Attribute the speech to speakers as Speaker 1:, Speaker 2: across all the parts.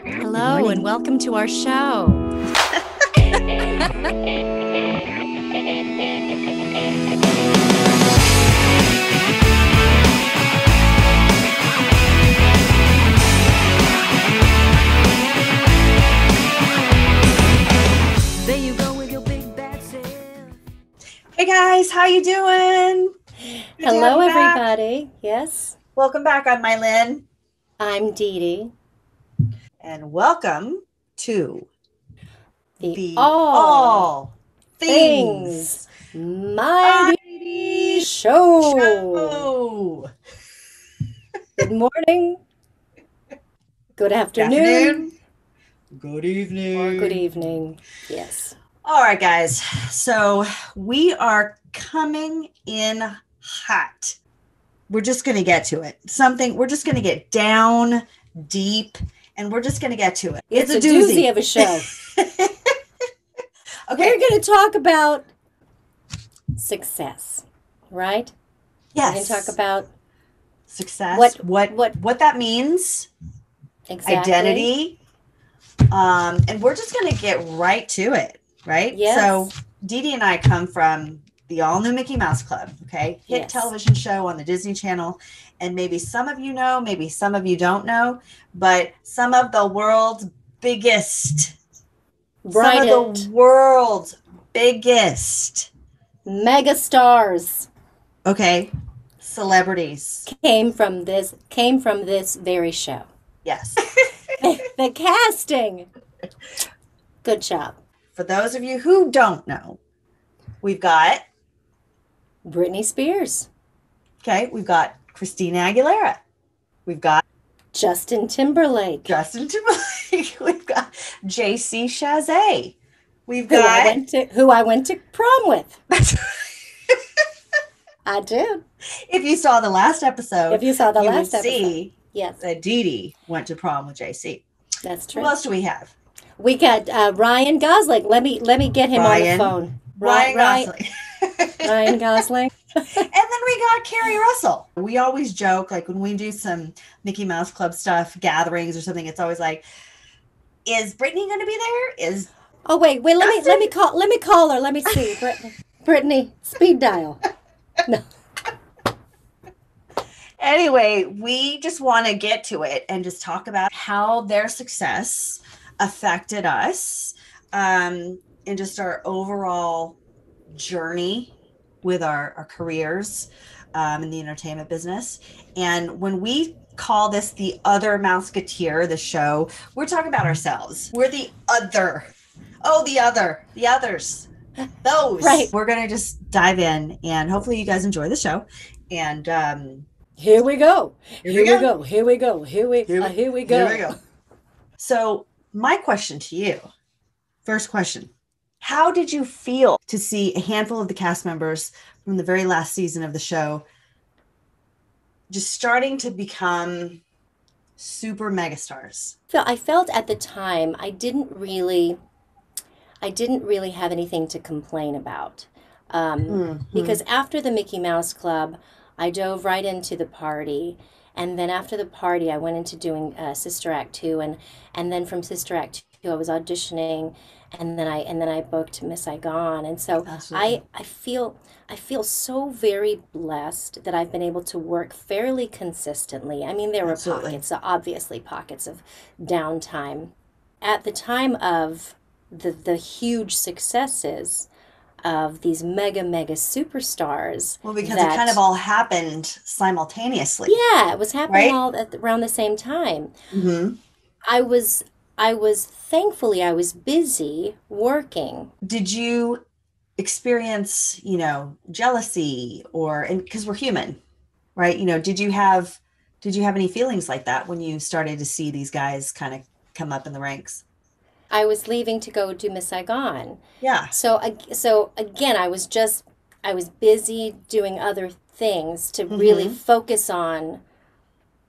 Speaker 1: Hello and welcome to our show.
Speaker 2: There you go with your big bad self.
Speaker 3: Hey guys, how you doing? Good to
Speaker 1: Hello,
Speaker 3: have you back.
Speaker 1: everybody. Yes,
Speaker 3: Welcome back. I'm Mylin,
Speaker 1: I'm Dee Dee.
Speaker 3: and welcome to
Speaker 1: The
Speaker 3: All
Speaker 1: All
Speaker 3: Things
Speaker 1: Mighty
Speaker 3: Mighty
Speaker 1: Show.
Speaker 3: Show.
Speaker 1: Good morning, good afternoon,
Speaker 3: Good evening.
Speaker 1: or good evening. Yes.
Speaker 3: All right, guys. So we are coming in hot. We're just going to get to it. We're just going to get down deep, and we're just going to get to it.
Speaker 1: It's a doozy of a show.
Speaker 3: Okay.
Speaker 1: We're going to talk about success, right?
Speaker 3: Yes.
Speaker 1: We're going to talk about
Speaker 3: success,
Speaker 1: what-
Speaker 3: what that means,
Speaker 1: exactly.
Speaker 3: identity, and we're just going to get right to it, right?
Speaker 1: Yes.
Speaker 3: So Dee Dee and I come from the all new Mickey Mouse Club, okay? Hit
Speaker 1: Yes.
Speaker 3: television show on the Disney Channel, and maybe some of you know, maybe some of you don't know, but some of the world's biggest, some of
Speaker 1: Brilliant
Speaker 3: the world's biggest,
Speaker 1: mega stars
Speaker 3: okay, celebrities.
Speaker 1: came from this very show.
Speaker 3: Yes.
Speaker 1: The casting. Good job.
Speaker 3: For those of you who don't know, we've got
Speaker 1: Britney Spears,
Speaker 3: we've got Christina Aguilera. We've got
Speaker 1: Justin Timberlake,
Speaker 3: Justin Timberlake. We've got JC Chazé. We've
Speaker 1: who I
Speaker 3: got
Speaker 1: went to prom with. I did.
Speaker 3: if you saw the last episode,
Speaker 1: If you saw the
Speaker 3: you
Speaker 1: last
Speaker 3: would
Speaker 1: episode.
Speaker 3: see
Speaker 1: Yes,
Speaker 3: that Dee Dee went to prom with JC.
Speaker 1: that's true.
Speaker 3: Who else do we have?
Speaker 1: We got Ryan Gosling. Let me get him
Speaker 3: Ryan.
Speaker 1: on the phone.
Speaker 3: Ryan Gosling.
Speaker 1: Ryan Gosling.
Speaker 3: And then we got Carrie Russell. We always joke, like when we do some Mickey Mouse Club stuff, gatherings or something, it's always like, is Brittany going to be there? Is
Speaker 1: Oh wait. Let me call her. Let me see. Brittany, speed dial. No.
Speaker 3: Anyway, we just want to get to it and just talk about how their success affected us, and just our overall journey with our careers in the entertainment business. And when we call this the Other Mouseketeer, the show, we're talking about ourselves. We're the other. Oh, the others. Those.
Speaker 1: Right.
Speaker 3: We're going to just dive in, and hopefully you guys enjoy the show. And
Speaker 1: Here we go.
Speaker 3: Here we go.
Speaker 1: Here we go. Here we go.
Speaker 3: Here we go. So my question to you, first question, how did you feel to see a handful of the cast members from the very last season of the show just starting to become super megastars?
Speaker 1: I felt at the time I didn't really have anything to complain about, because after the Mickey Mouse Club, I dove right into the party, and then after the party, I went into doing Sister Act 2, and then from Sister Act 2, I was auditioning, and then I booked Miss Saigon, and so
Speaker 3: Absolutely.
Speaker 1: I feel so very blessed that I've been able to work fairly consistently. I mean, there were
Speaker 3: Absolutely.
Speaker 1: obviously pockets of downtime. At the time of the huge successes of these mega superstars.
Speaker 3: Well, because
Speaker 1: that,
Speaker 3: it kind of all happened simultaneously.
Speaker 1: yeah, it was happening
Speaker 3: Right?
Speaker 1: all around the same time.
Speaker 3: Mm-hmm.
Speaker 1: I was thankfully I was busy working.
Speaker 3: Did you experience, jealousy and because we're human, right? Did you have any feelings like that when you started to see these guys kind of come up in the ranks?
Speaker 1: I was leaving to go do Miss Saigon.
Speaker 3: Yeah.
Speaker 1: So again, I was busy doing other things to really focus on.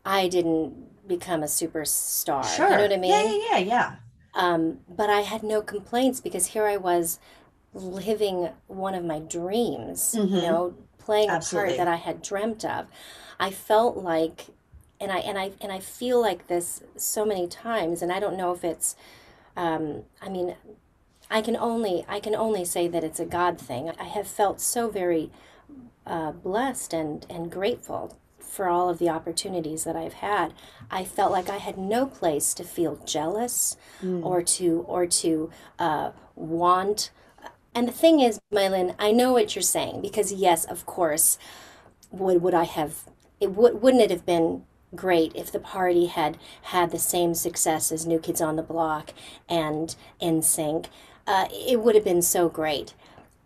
Speaker 1: I didn't become a superstar.
Speaker 3: Sure.
Speaker 1: You know what I mean?
Speaker 3: Yeah.
Speaker 1: But I had no complaints because here I was living one of my dreams,
Speaker 3: Mhm.
Speaker 1: playing
Speaker 3: Absolutely.
Speaker 1: a part that I had dreamt of. I felt like and I feel like this so many times, and I don't know if it's, I mean, I can only say that it's a God thing. I have felt so very blessed and grateful for all of the opportunities that I've had. I felt like I had no place to feel jealous
Speaker 3: Mm.
Speaker 1: or to want. And the thing is, Mylin, I know what you're saying because yes, of course, would I have wouldn't it have been great if the party had had the same success as New Kids on the Block and NSYNC? It would have been so great.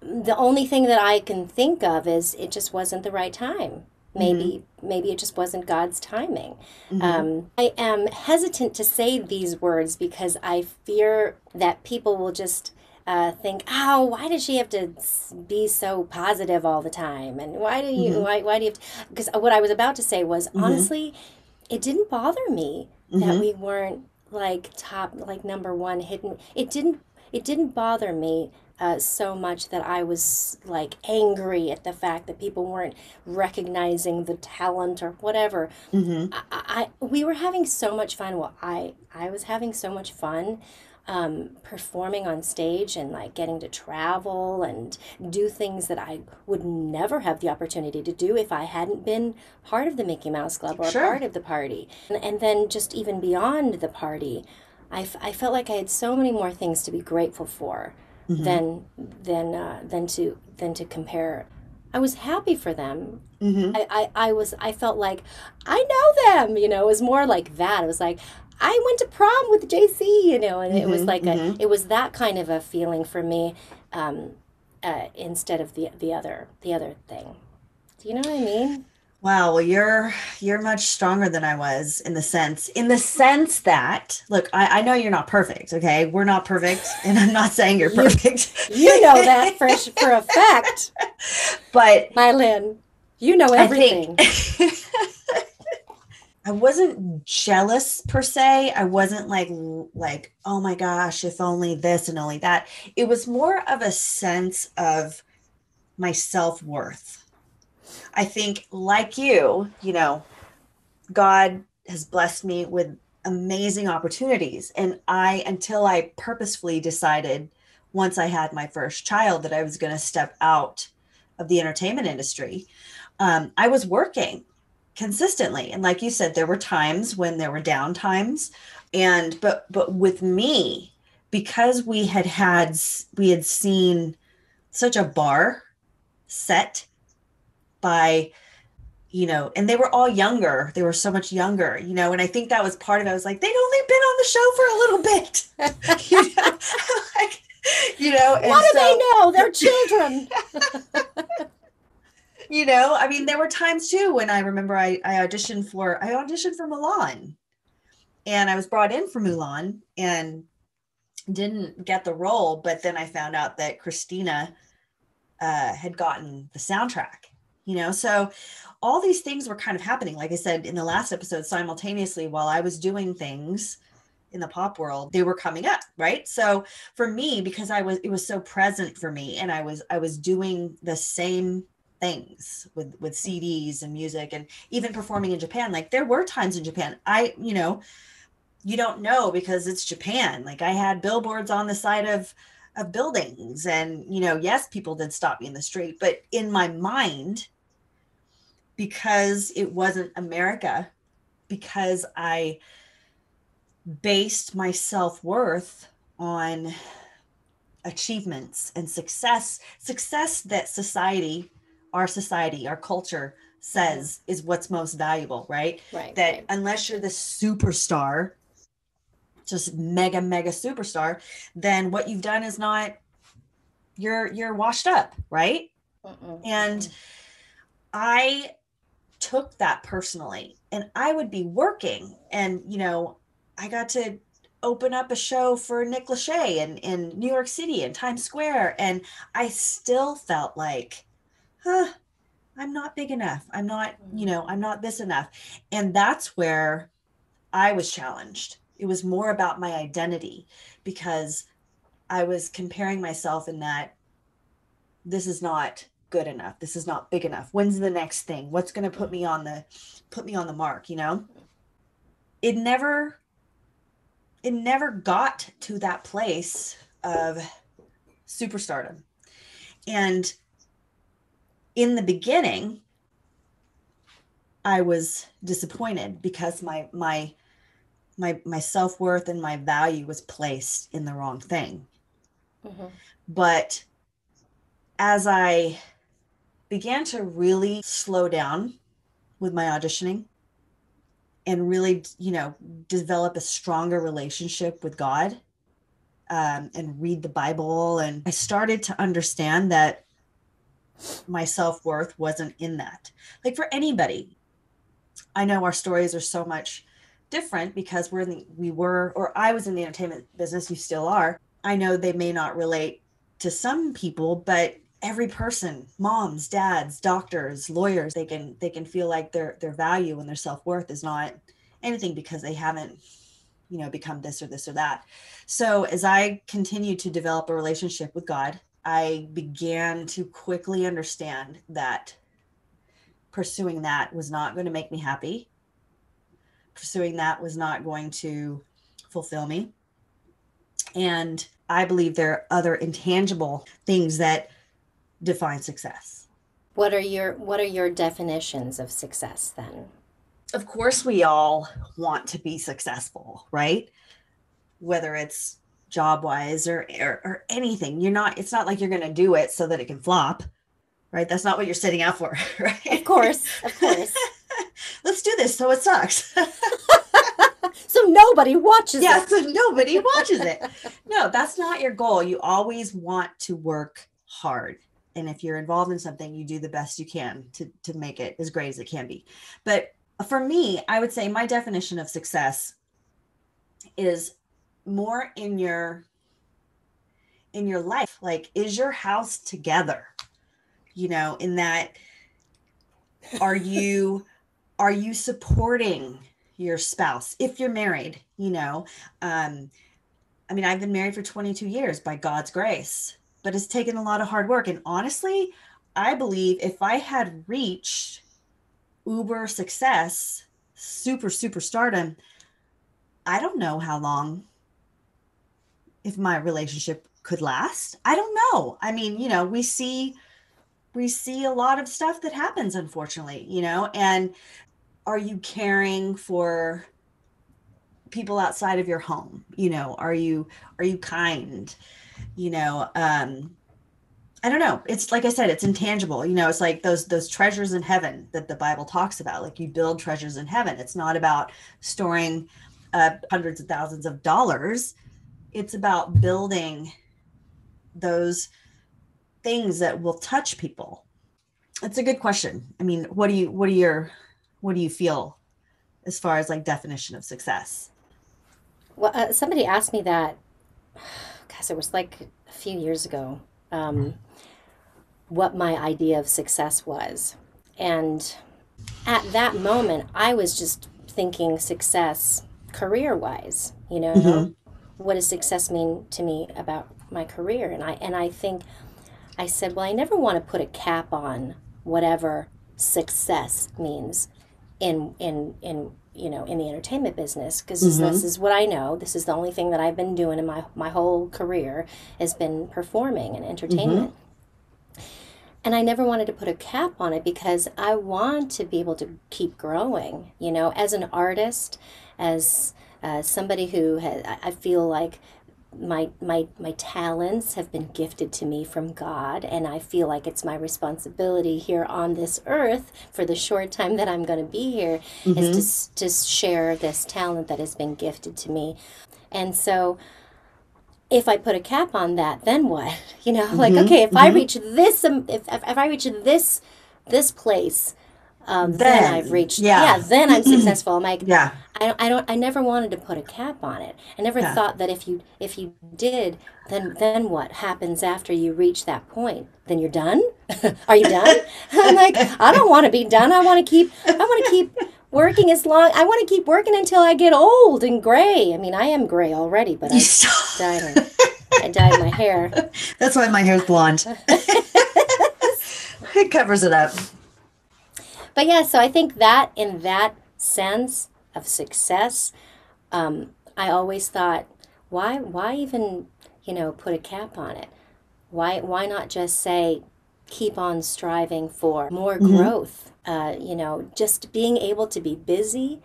Speaker 1: The only thing that I can think of is it just wasn't the right time.
Speaker 3: Mm-hmm.
Speaker 1: Maybe it just wasn't God's timing.
Speaker 3: Mm-hmm.
Speaker 1: I am hesitant to say these words because I fear that people will just think, "Oh, why does she have to be so positive all the time?" And
Speaker 3: Mm-hmm.
Speaker 1: why do you have to? Because what I was about to say was
Speaker 3: Mm-hmm.
Speaker 1: honestly, it didn't bother me that
Speaker 3: Mm-hmm.
Speaker 1: we weren't like top, like number one hidden. It didn't bother me so much that I was like angry at the fact that people weren't recognizing the talent or whatever.
Speaker 3: Mm-hmm.
Speaker 1: We were having so much fun. Well, I was having so much fun performing on stage and like getting to travel and do things that I would never have the opportunity to do if I hadn't been part of the Mickey Mouse Club or a
Speaker 3: Sure.
Speaker 1: part of the party. And then just even beyond the party, I felt like I had so many more things to be grateful for
Speaker 3: Mm-hmm.
Speaker 1: than to compare. I was happy for them.
Speaker 3: Mm-hmm.
Speaker 1: I felt like I know them, it was more like that. It was like I went to prom with JC, and it was
Speaker 3: Mm-hmm.
Speaker 1: like
Speaker 3: Mm-hmm.
Speaker 1: it was that kind of a feeling for me, instead of the other thing. Do you know what I mean?
Speaker 3: Wow, well, you're much stronger than I was in the sense that look, I know you're not perfect, okay? We're not perfect, and I'm not saying you're
Speaker 1: You
Speaker 3: perfect.
Speaker 1: you know that for a fact,
Speaker 3: But
Speaker 1: Mylin. You know
Speaker 3: I think
Speaker 1: everything.
Speaker 3: I wasn't jealous per se. I wasn't like, oh my gosh, if only this and only that. It was more of a sense of my self-worth. I think like God has blessed me with amazing opportunities. And until I purposefully decided once I had my first child that I was going to step out of the entertainment industry, I was working consistently. And like you said, there were times when there were down times. But with me, because we had seen such a bar set by and they were all younger. They were so much younger, and I think that was part of it. I was like, they'd only been on the show for a little bit, like, and
Speaker 1: What do they
Speaker 3: so,
Speaker 1: know? They're children.
Speaker 3: I mean, there were times too when I remember I auditioned for Mulan, and I was brought in for Mulan and didn't get the role, but then I found out that Christina had gotten the soundtrack, so all these things were kind of happening, like I said in the last episode, simultaneously while I was doing things in the pop world, they were coming up, right? So for me, because it was so present for me, and I was doing the same things with CDs and music, and even performing in Japan. Like there were times in Japan, you don't know because it's Japan. Like I had billboards on the side of buildings, and yes, people did stop me in the street, but in my mind, because it wasn't America, because I based my self-worth on achievements and success that our culture
Speaker 1: Mhm.
Speaker 3: says is what's most valuable, right?
Speaker 1: Right,
Speaker 3: That
Speaker 1: right.
Speaker 3: unless you're the superstar, just mega mega superstar, then what you've done is not, you're washed up, right?
Speaker 1: Mm-mm,
Speaker 3: And
Speaker 1: mm-mm.
Speaker 3: I took that personally, and I would be working, and I got to open up a show for Nick Lachey in New York City in Times Square, and I still felt like, huh, I'm not big enough, I'm not this enough. And that's where I was challenged. It was more about my identity, because I was comparing myself in that this is not good enough. This is not big enough. When's the next thing? What's going to put me on the mark, you know? It never got to that place of superstardom. And in the beginning, I was disappointed because my self-worth and my value was placed in the wrong thing. Mm-hmm. But as I began to really slow down with my auditioning and really, you know, develop a stronger relationship with God, and read the Bible, and I started to understand that my self-worth wasn't in that. Like for anybody, I know our stories are so much different because I was in the entertainment business, you still are. I know they may not relate to some people, but every person, moms, dads, doctors, lawyers, they can feel like their value and their self-worth is not anything because they haven't, you know, become this or this or that. So as I continued to develop a relationship with God, I began to quickly understand that pursuing that was not going to make me happy. Pursuing that was not going to fulfill me. And I believe there are other intangible things that define success.
Speaker 1: What are your definitions of success then?
Speaker 3: Of course, we all want to be successful, right? Whether it's job-wise or anything. It's not like you're going to do it so that it can flop, right? That's not what you're setting out for, right?
Speaker 1: Of course.
Speaker 3: Let's do this so it sucks.
Speaker 1: So nobody watches it.
Speaker 3: Yeah, so nobody watches it. No, that's not your goal. You always want to work hard. And if you're involved in something, you do the best you can to make it as great as it can be. But for me, I would say my definition of success is more in your life. Like, is your house together? You know, in that, are you supporting your spouse if you're married? You know, I mean, I've been married for 22 years by God's grace, but it's taken a lot of hard work. And honestly, I believe if I had reached uber success, super stardom, I don't know how long, if my relationship could last. I don't know. I mean, you know, we see a lot of stuff that happens, unfortunately, you know, and are you caring for people outside of your home? You know, are you kind? You know, I don't know. It's like I said, it's intangible. You know, it's like those treasures in heaven that the Bible talks about. Like, you build treasures in heaven. It's not about storing hundreds of thousands of dollars. It's about building those things that will touch people. It's a good question. I mean, what do you feel as far as like definition of success?
Speaker 1: Well, somebody asked me that, gosh, it was like a few years ago, what my idea of success was. And at that moment, I was just thinking success career-wise, you know, mm-hmm. What does success mean to me about my career? And I think I said, well, I never want to put a cap on whatever success means in you know, in the entertainment business, because mm-hmm. this is what I know. This is the only thing that I've been doing in my whole career, has been performing and entertainment. Mm-hmm. And I never wanted to put a cap on it because I want to be able to keep growing, you know, as an artist, as somebody who has, I feel like my talents have been gifted to me from God, and I feel like it's my responsibility here on this earth for the short time that I'm going to be here, mm-hmm. is to share this talent that has been gifted to me. And so if I put a cap on that, then what? You know, like, mm-hmm. okay, if mm-hmm. I reach this, if I reach this place, then I've reached, then I'm successful. I'm like, I never wanted to put a cap on it. I never thought that if you did, then what happens after you reach that point? Then you're done? Are you done? I'm like, I don't want to be done. I want to keep working I want to keep working until I get old and gray. I mean, I am gray already, but I dyed my hair.
Speaker 3: That's why my hair's blonde. It covers it up.
Speaker 1: But yeah, so I think that in that sense of success, I always thought, why even, put a cap on it? Why not just say, keep on striving for more growth? Just being able to be busy.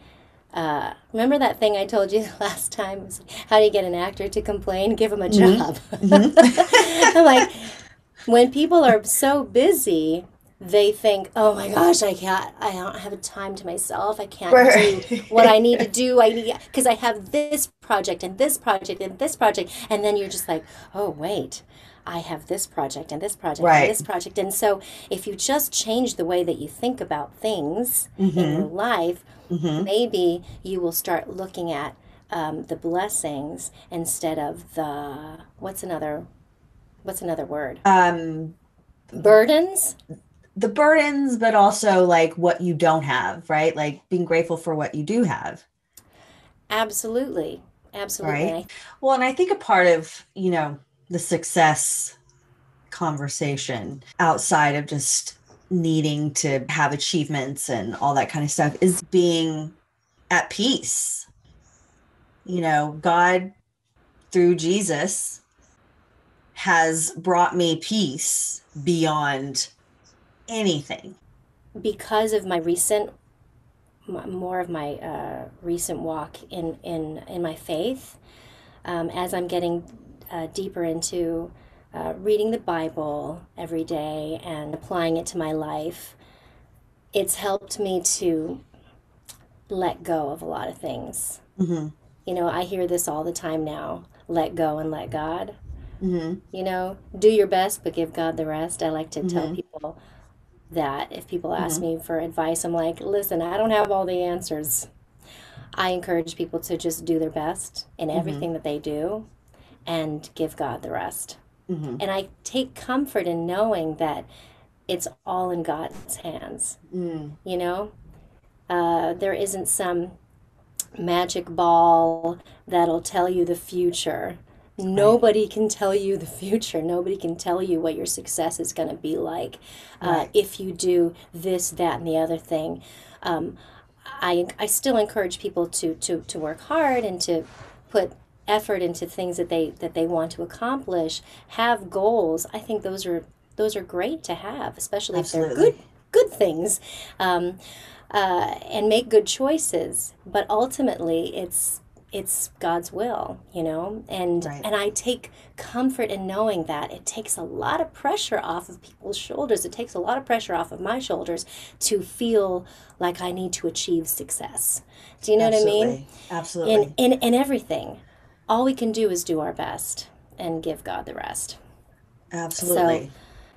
Speaker 1: Remember that thing I told you last time? It was like, how do you get an actor to complain? Give him a job. I'm like, when people are so busy, they think, oh my gosh, I don't have time to myself. I can't do what I need to do. Because I have this project and this project and this project. And then you're just like, oh, wait, I have this project and this project and this project. And so if you just change the way that you think about things in your life, maybe you will start looking at the blessings instead of the, what's another word? Burdens?
Speaker 3: The burdens, but also like what you don't have, right? Like being grateful for what you do have.
Speaker 1: Absolutely.
Speaker 3: Right. Well, and I think a part of, the success conversation outside of just needing to have achievements and all that kind of stuff is being at peace. God through Jesus has brought me peace beyond anything.
Speaker 1: Because of my recent walk in my faith, as I'm getting deeper into reading the Bible every day and applying it to my life, it's helped me to let go of a lot of things. I hear this all the time now: let go and let God. Do your best, but give God the rest. I like to tell people that if people ask me for advice, I'm like, listen, I don't have all the answers. I encourage people to just do their best in everything that they do and give God the rest. And I take comfort in knowing that it's all in God's hands. There isn't some magic ball that'll tell you the future. Nobody can tell you the future. Nobody can tell you what your success is going to be like if you do this, that, and the other thing. I still encourage people to work hard and to put effort into things that they want to accomplish. Have goals. I think those are great to have, especially if they're good things, and make good choices. But ultimately, it's God's will, and I take comfort in knowing that it takes a lot of pressure off of people's shoulders. It takes a lot of pressure off of my shoulders to feel like I need to achieve success. Do you know what I mean?
Speaker 3: Absolutely.
Speaker 1: In everything, all we can do is do our best and give God the rest.
Speaker 3: Absolutely.
Speaker 1: So,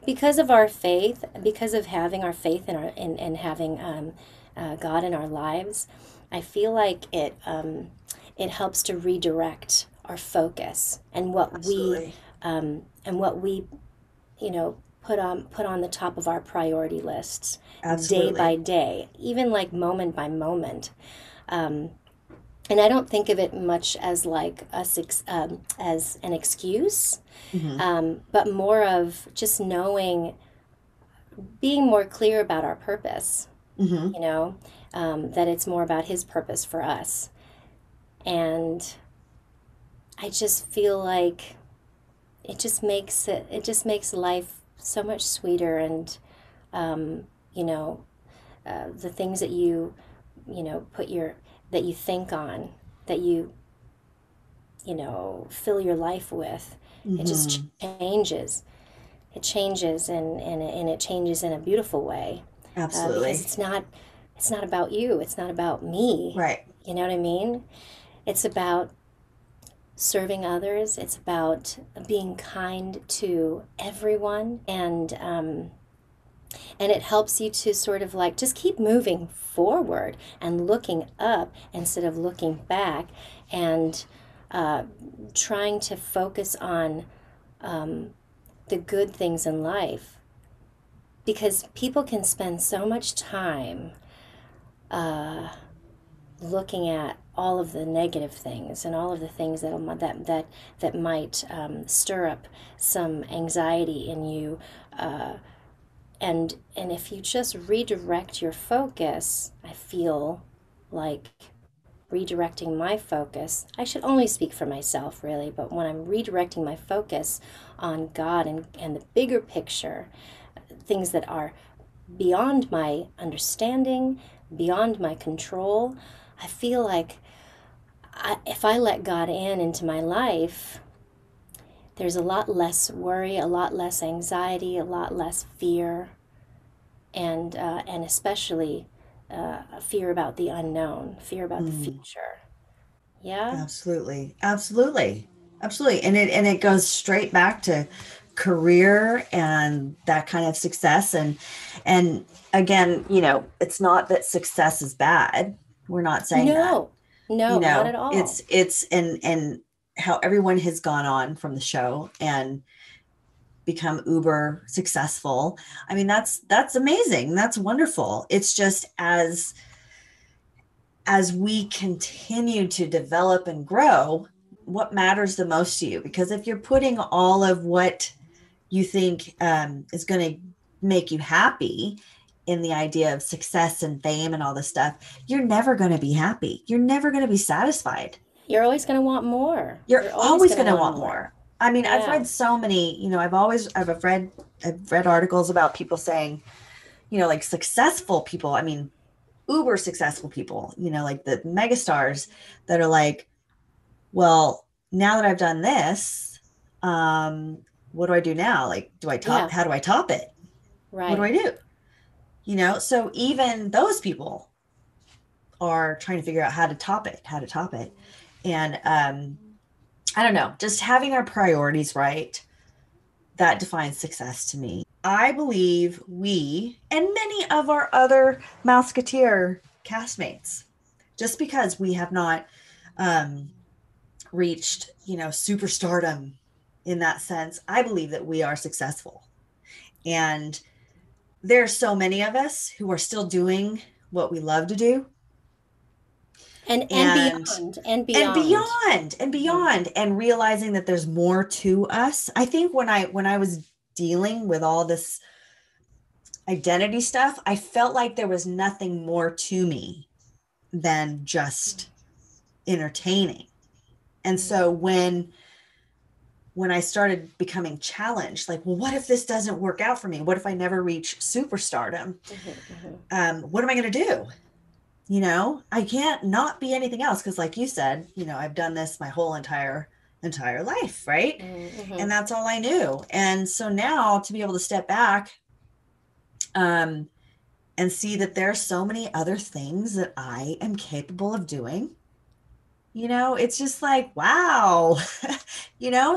Speaker 1: because of our faith, because of having our faith in having God in our lives, I feel like it helps to redirect our focus and what we put on the top of our priority lists day by day, even like moment by moment. And I don't think of it much as like as an excuse, but more of just being more clear about our purpose. That it's more about His purpose for us. And I just feel like it just makes life so much sweeter, and the things that you that you think on, that you fill your life with, it just changes. It changes, and it changes in a beautiful way.
Speaker 3: Absolutely.
Speaker 1: Because it's not about you. It's not about me.
Speaker 3: Right.
Speaker 1: You know what I mean? It's about serving others. It's about being kind to everyone, and it helps you to sort of like just keep moving forward and looking up instead of looking back, and trying to focus on the good things in life, because people can spend so much time looking at all of the negative things and all of the things that might stir up some anxiety in you, and if you just redirect your focus, I feel like redirecting my focus, I should only speak for myself really, but when I'm redirecting my focus on God and the bigger picture, things that are beyond my understanding, beyond my control, I feel like if I let God into my life, there's a lot less worry, a lot less anxiety, a lot less fear, and especially fear about the unknown, fear about the future. Yeah.
Speaker 3: Absolutely. Absolutely. Absolutely. And it goes straight back to career and that kind of success. And again, it's not that success is bad. We're not saying that.
Speaker 1: No, no, not at all.
Speaker 3: It's and how everyone has gone on from the show and become uber successful. I mean, that's amazing. That's wonderful. It's just as we continue to develop and grow, what matters the most to you? Because if you're putting all of what you think is going to make you happy in the idea of success and fame and all this stuff, you're never going to be happy. You're never going to be satisfied.
Speaker 1: You're always going to want more.
Speaker 3: You're always going to want more. I mean,
Speaker 1: Yeah.
Speaker 3: I've read so many, I've read articles about people saying, like successful people. I mean, uber successful people, like the megastars that are like, well, now that I've done this, what do I do now? Like, how do I top it?
Speaker 1: Right.
Speaker 3: What do I do? So even those people are trying to figure out how to top it. And I don't know, just having our priorities right, that defines success to me. I believe we and many of our other Mouseketeer castmates, just because we have not reached, superstardom in that sense, I believe that we are successful. And there are so many of us who are still doing what we love to do.
Speaker 1: And beyond,
Speaker 3: and realizing that there's more to us. I think when I was dealing with all this identity stuff, I felt like there was nothing more to me than just entertaining. And so when I started becoming challenged, like, well, what if this doesn't work out for me? What if I never reach superstardom? What am I going to do? I can't not be anything else. Cause like you said, I've done this my whole entire life. Right. And that's all I knew. And so now to be able to step back, and see that there are so many other things that I am capable of doing, it's just like, wow,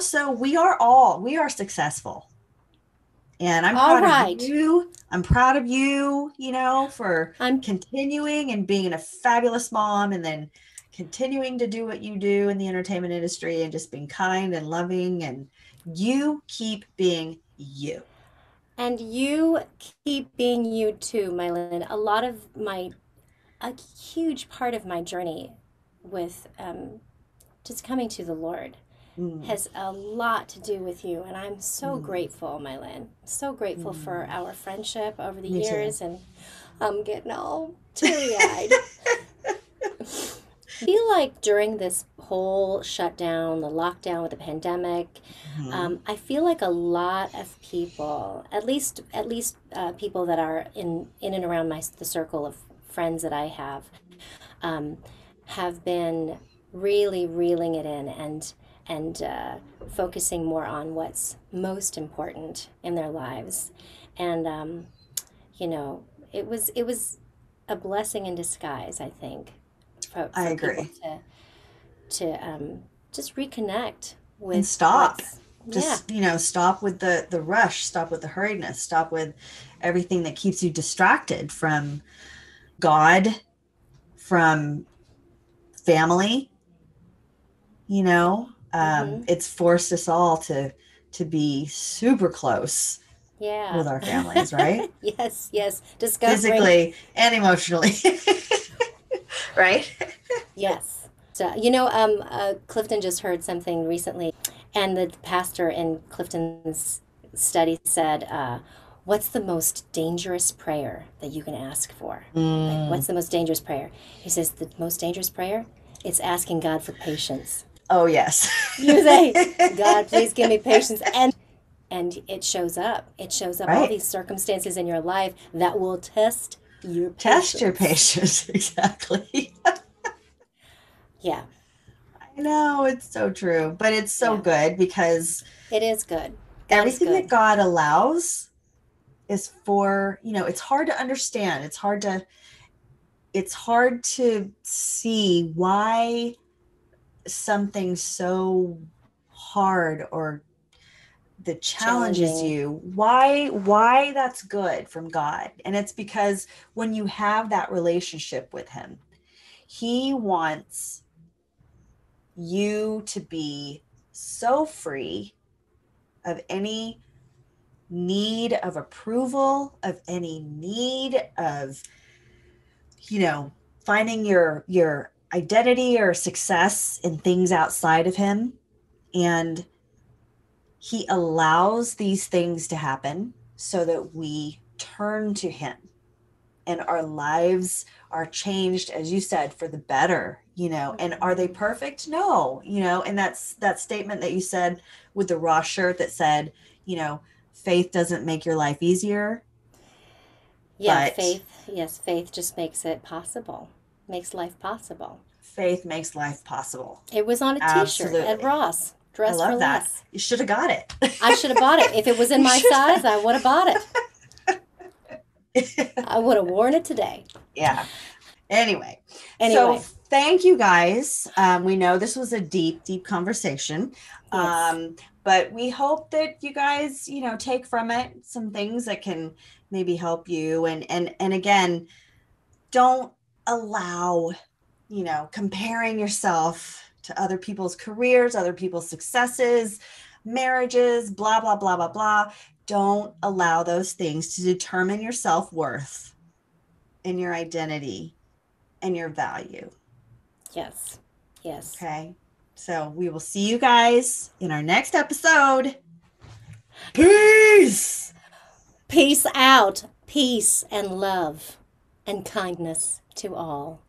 Speaker 3: so we are successful. And I'm proud of you. I'm proud of you, for continuing and being a fabulous mom, and then continuing to do what you do in the entertainment industry and just being kind and loving, and you keep being you.
Speaker 1: And you keep being you too, Mylin. A huge part of my journey with just coming to the Lord has a lot to do with you. And I'm so grateful, Mylin. So grateful for our friendship over the years. Too. And I'm getting all teary-eyed. I feel like during this whole shutdown, the lockdown with the pandemic, I feel like a lot of people, at least people that are in and around the circle of friends that I have been really reeling it in and focusing more on what's most important in their lives. And it was a blessing in disguise, I think. For
Speaker 3: I agree.
Speaker 1: People to just reconnect with
Speaker 3: and stop. Stop with the rush, stop with the hurriedness, stop with everything that keeps you distracted from God, from family. It's forced us all to be super close.
Speaker 1: Yeah.
Speaker 3: With our families, right?
Speaker 1: Yes. Discovering.
Speaker 3: Physically and emotionally. Right?
Speaker 1: Yes. So, Clifton just heard something recently, and the pastor in Clifton's study said, what's the most dangerous prayer that you can ask for?
Speaker 3: Mm.
Speaker 1: Like, what's the most dangerous prayer? He says, the most dangerous prayer? It's asking God for patience.
Speaker 3: Oh, yes.
Speaker 1: You say, God, please give me patience. And it shows up. It shows up all
Speaker 3: Right.
Speaker 1: these circumstances in your life that will test your patience.
Speaker 3: Test your patience. Exactly.
Speaker 1: Yeah,
Speaker 3: I know, it's so true. But it's so
Speaker 1: Yeah.
Speaker 3: good because
Speaker 1: it is good. God is
Speaker 3: everything that
Speaker 1: good.
Speaker 3: God allows is for, it's hard to understand. It's hard to see why something so hard or that challenges
Speaker 1: Challenging.
Speaker 3: you, why that's good from God. And it's because when you have that relationship with him, he wants you to be so free of any need of approval, of any need of, finding your identity or success in things outside of him. And he allows these things to happen so that we turn to him and our lives are changed, as you said, for the better, and are they perfect? No, and that's that statement that you said with the Ross shirt that said, faith doesn't make your life easier.
Speaker 1: Yeah,
Speaker 3: But
Speaker 1: faith just makes it possible, makes life possible.
Speaker 3: faith makes life possible.
Speaker 1: It was on a t-shirt at
Speaker 3: Absolutely.
Speaker 1: Ross,
Speaker 3: I
Speaker 1: Dress for
Speaker 3: love that.
Speaker 1: Less.
Speaker 3: You should have got it.
Speaker 1: I should have bought it. If it was in
Speaker 3: You
Speaker 1: my
Speaker 3: should
Speaker 1: size, I would have bought it. I would have worn it today.
Speaker 3: Yeah. Anyway,
Speaker 1: Anyway.
Speaker 3: so thank you guys. We know this was a deep, deep conversation.
Speaker 1: Yes.
Speaker 3: But we hope that you guys, take from it some things that can maybe help you. And again, don't allow, comparing yourself to other people's careers, other people's successes, marriages, blah, blah, blah, blah, blah. Don't allow those things to determine your self-worth and your identity and your value.
Speaker 1: Yes. Yes.
Speaker 3: Okay. So we will see you guys in our next episode. Peace.
Speaker 1: Peace out. Peace and love and kindness to all.